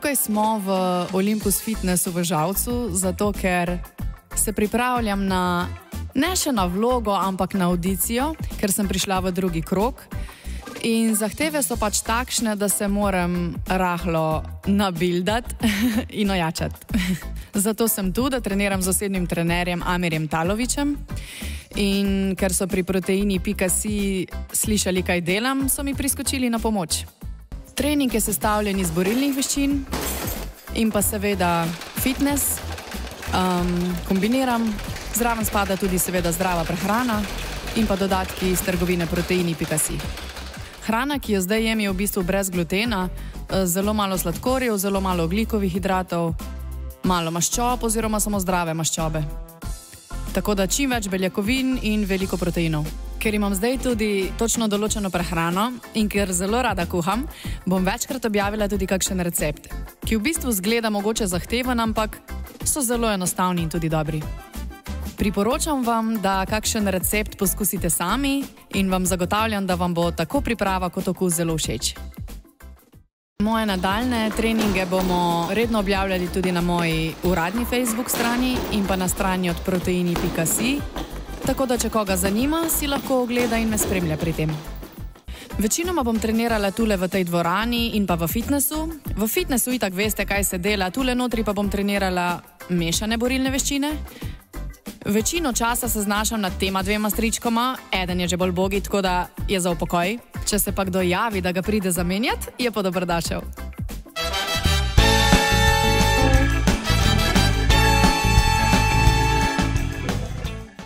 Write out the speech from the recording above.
Tukaj smo v Olympus Fitnessu v Žalcu, zato ker se pripravljam ne še na vlogo, ampak na audicijo, ker sem prišla v drugi krog. In zahteve so pač takšne, da se moram rahlo nabildati in ojačati. Zato sem tu, da treniram z osebnim trenerjem Amirjem Talovićem. In ker so pri proteini.si slišali, kaj delam, so mi priskočili na pomoč. Trening je sestavljen iz borilnih veščin in pa seveda fitness. Kombiniram, zraven spada tudi seveda zdrava prehrana in pa dodatki iz trgovine proteini.si. Hrana, ki jo zdaj jem, je v bistvu brez glutena, zelo malo sladkorjev, zelo malo ogljikovih hidratov, malo maščob oziroma samo zdrave maščobe. Tako da čim več beljakovin in veliko proteinov. Ker imam zdaj tudi točno določeno prehrano in ker zelo rada kuham, bom večkrat objavila tudi kakšen recept, ki v bistvu zgleda mogoče zahteven, ampak so zelo enostavni in tudi dobri. Priporočam vam, da kakšen recept poskusite sami in vam zagotavljam, da vam bo tako priprava kot okus zelo všeč. Moje nadaljne treninge bomo redno objavljali tudi na moji uradni Facebook strani in pa na strani od proteini.si, tako da če koga zanima, si lahko ogleda in me spremlja pri tem. Večinoma bom trenirala tule v tej dvorani in pa v fitnessu. V fitnessu itak veste, kaj se dela, tule notri pa bom trenirala mešane borilne veščine. Večino časa se znašam nad tema dvema stričkoma, eden je že bolj bogi, tako da je za upokoj. Če se pa kdo javi, da ga pride zamenjati, je pa dobrodošel.